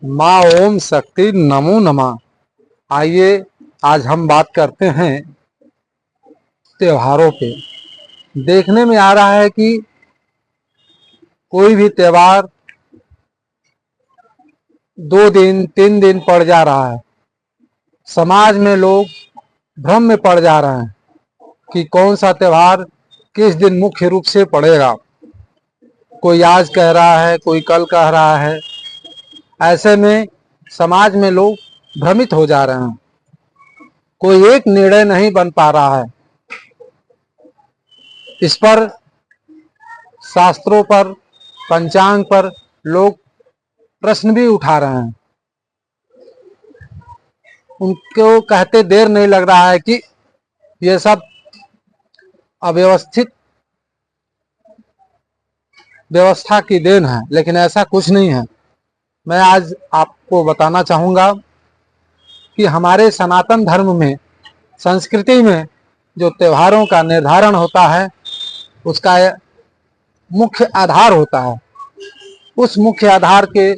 माँ ओम शक्ति नमो नमः। आइए आज हम बात करते हैं त्योहारों पे। देखने में आ रहा है कि कोई भी त्योहार 2 दिन 3 दिन पड़ जा रहा है। समाज में लोग भ्रम में पड़ जा रहे हैं कि कौन सा त्योहार किस दिन मुख्य रूप से पड़ेगा। कोई आज कह रहा है, कोई कल कह रहा है। ऐसे में समाज में लोग भ्रमित हो जा रहे हैं। कोई एक निर्णय नहीं बन पा रहा है। इस पर शास्त्रों पर, पंचांग पर लोग प्रश्न भी उठा रहे हैं। उनको कहते देर नहीं लग रहा है कि ये सब अव्यवस्थित व्यवस्था की देन है, लेकिन ऐसा कुछ नहीं है। मैं आज आपको बताना चाहूँगा कि हमारे सनातन धर्म में, संस्कृति में जो त्योहारों का निर्धारण होता है, उसका मुख्य आधार होता है। उस मुख्य आधार के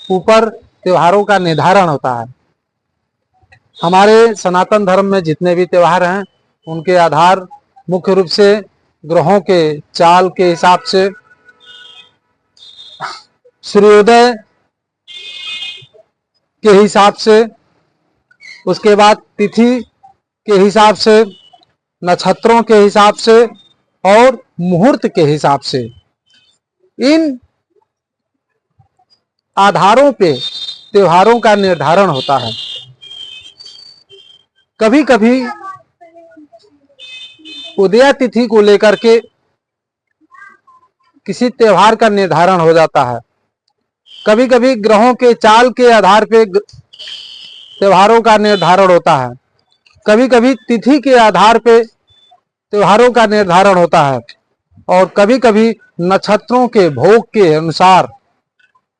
ऊपर त्योहारों का निर्धारण होता है। हमारे सनातन धर्म में जितने भी त्योहार हैं, उनके आधार मुख्य रूप से ग्रहों के चाल के हिसाब से, सूर्योदय के हिसाब से, उसके बाद तिथि के हिसाब से, नक्षत्रों के हिसाब से और मुहूर्त के हिसाब से, इन आधारों पे त्योहारों का निर्धारण होता है। कभी कभी उदया तिथि को लेकर के किसी त्योहार का निर्धारण हो जाता है। कभी कभी ग्रहों के चाल के आधार पे त्योहारों का निर्धारण होता है। कभी कभी तिथि के आधार पे त्योहारों का निर्धारण होता है और कभी कभी नक्षत्रों के भोग के अनुसार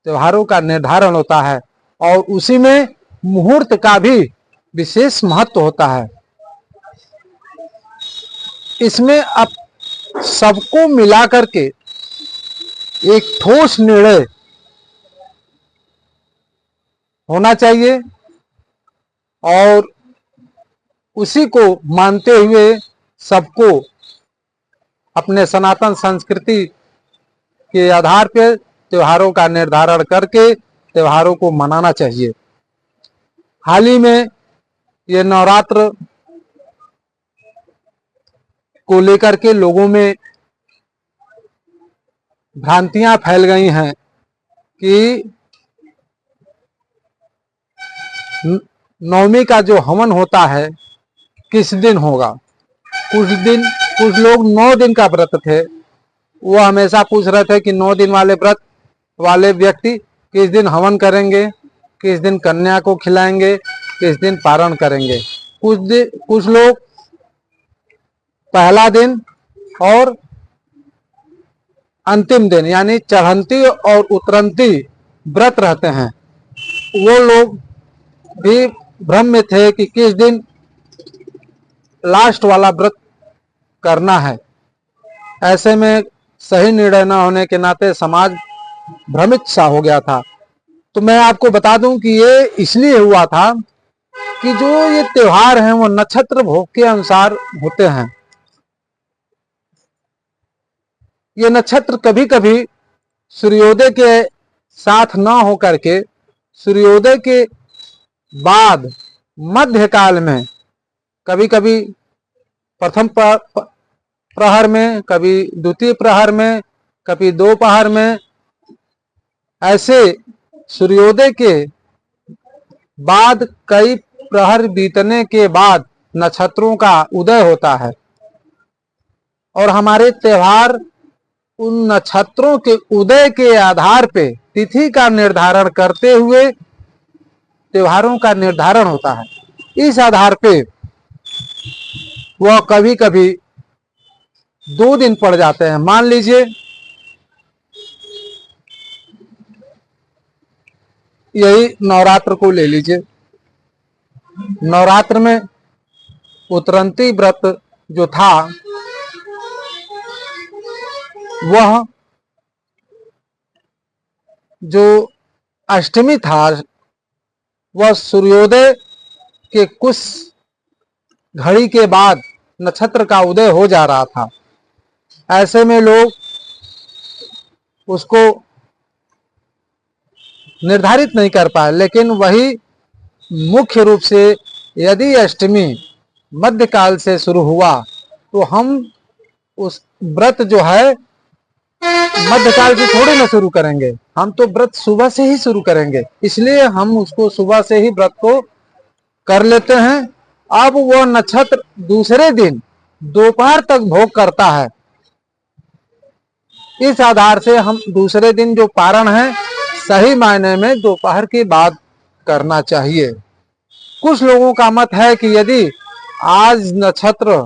त्योहारों का निर्धारण होता है और उसी में मुहूर्त का भी विशेष महत्व होता है। इसमें अब सबको मिलाकर के एक ठोस निर्णय होना चाहिए और उसी को मानते हुए सबको अपने सनातन संस्कृति के आधार पर त्योहारों का निर्धारण करके त्योहारों को मनाना चाहिए। हाल ही में ये नवरात्र को लेकर के लोगों में भ्रांतियां फैल गई हैं कि नवमी का जो हवन होता है किस दिन होगा। कुछ लोग 9 दिन का व्रत थे, वो हमेशा पूछ रहे थे कि 9 दिन वाले व्रत वाले व्यक्ति किस दिन हवन करेंगे, किस दिन कन्या को खिलाएंगे, किस दिन पारण करेंगे। कुछ लोग पहला दिन और अंतिम दिन यानी चढ़ंती और उतरंती व्रत रहते हैं। वो लोग भी भ्रम में थे कि किस दिन लास्ट वाला व्रत करना है। ऐसे में सही निर्णय न होने के नाते समाज भ्रमित सा हो गया था। तो मैं आपको बता दूं कि ये इसलिए हुआ था कि जो ये त्योहार हैं वो नक्षत्र भोग के अनुसार होते हैं। ये नक्षत्र कभी कभी सूर्योदय के साथ न होकर के सूर्योदय के बाद मध्य काल में, कभी कभी प्रथम प्रहर में, कभी द्वितीय प्रहर में, कभी दोपहर में, ऐसे सूर्योदय के बाद कई प्रहर बीतने के बाद नक्षत्रों का उदय होता है और हमारे त्योहार उन नक्षत्रों के उदय के आधार पे तिथि का निर्धारण करते हुए त्योहारों का निर्धारण होता है। इस आधार पे वह कभी कभी 2 दिन पड़ जाते हैं। मान लीजिए यही नवरात्र को ले लीजिए। नवरात्र में उतरंती व्रत जो था वह जो अष्टमी था, वह सूर्योदय के कुछ घड़ी के बाद नक्षत्र का उदय हो जा रहा था। ऐसे में लोग उसको निर्धारित नहीं कर पाए, लेकिन वही मुख्य रूप से यदि अष्टमी मध्यकाल से शुरू हुआ तो हम उस व्रत जो है मध्यकाल से थोड़ी ना शुरू करेंगे, हम तो व्रत सुबह से ही शुरू करेंगे। इसलिए हम उसको सुबह से ही व्रत को कर लेते हैं। अब वो नक्षत्र दूसरे दिन दोपहर तक भोग करता है। इस आधार से हम दूसरे दिन जो पारण है सही मायने में दोपहर के बाद करना चाहिए। कुछ लोगों का मत है कि यदि आज नक्षत्र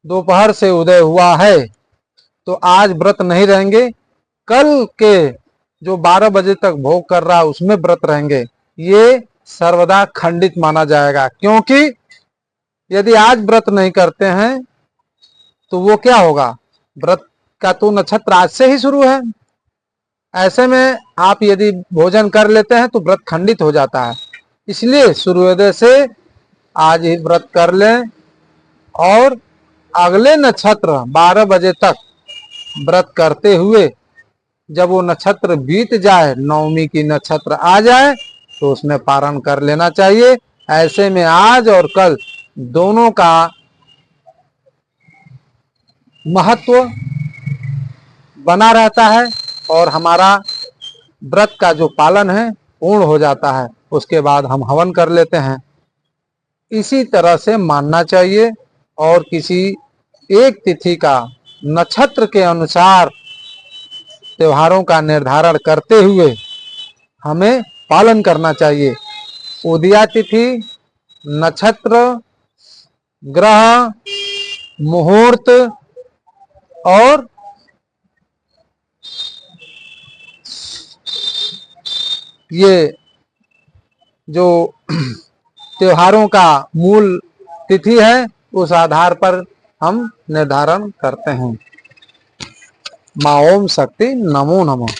दोपहर से उदय हुआ है तो आज व्रत नहीं रहेंगे, कल के जो 12 बजे तक भोग कर रहा है उसमें व्रत रहेंगे। ये सर्वदा खंडित माना जाएगा, क्योंकि यदि आज व्रत नहीं करते हैं तो वो क्या होगा, व्रत का तो नक्षत्र आज से ही शुरू है। ऐसे में आप यदि भोजन कर लेते हैं तो व्रत खंडित हो जाता है। इसलिए सूर्योदय से आज ही व्रत कर लें और अगले नक्षत्र 12 बजे तक व्रत करते हुए जब वो नक्षत्र बीत जाए, नवमी की नक्षत्र आ जाए, तो उसमें पारण कर लेना चाहिए। ऐसे में आज और कल दोनों का महत्व बना रहता है और हमारा व्रत का जो पालन है पूर्ण हो जाता है। उसके बाद हम हवन कर लेते हैं। इसी तरह से मानना चाहिए और किसी एक तिथि का नक्षत्र के अनुसार त्योहारों का निर्धारण करते हुए हमें पालन करना चाहिए। उदया तिथि, नक्षत्र, ग्रह, मुहूर्त और ये जो त्योहारों का मूल तिथि है उस आधार पर हम निर्धारण करते हैं। मां ओम शक्ति, नमो नमः।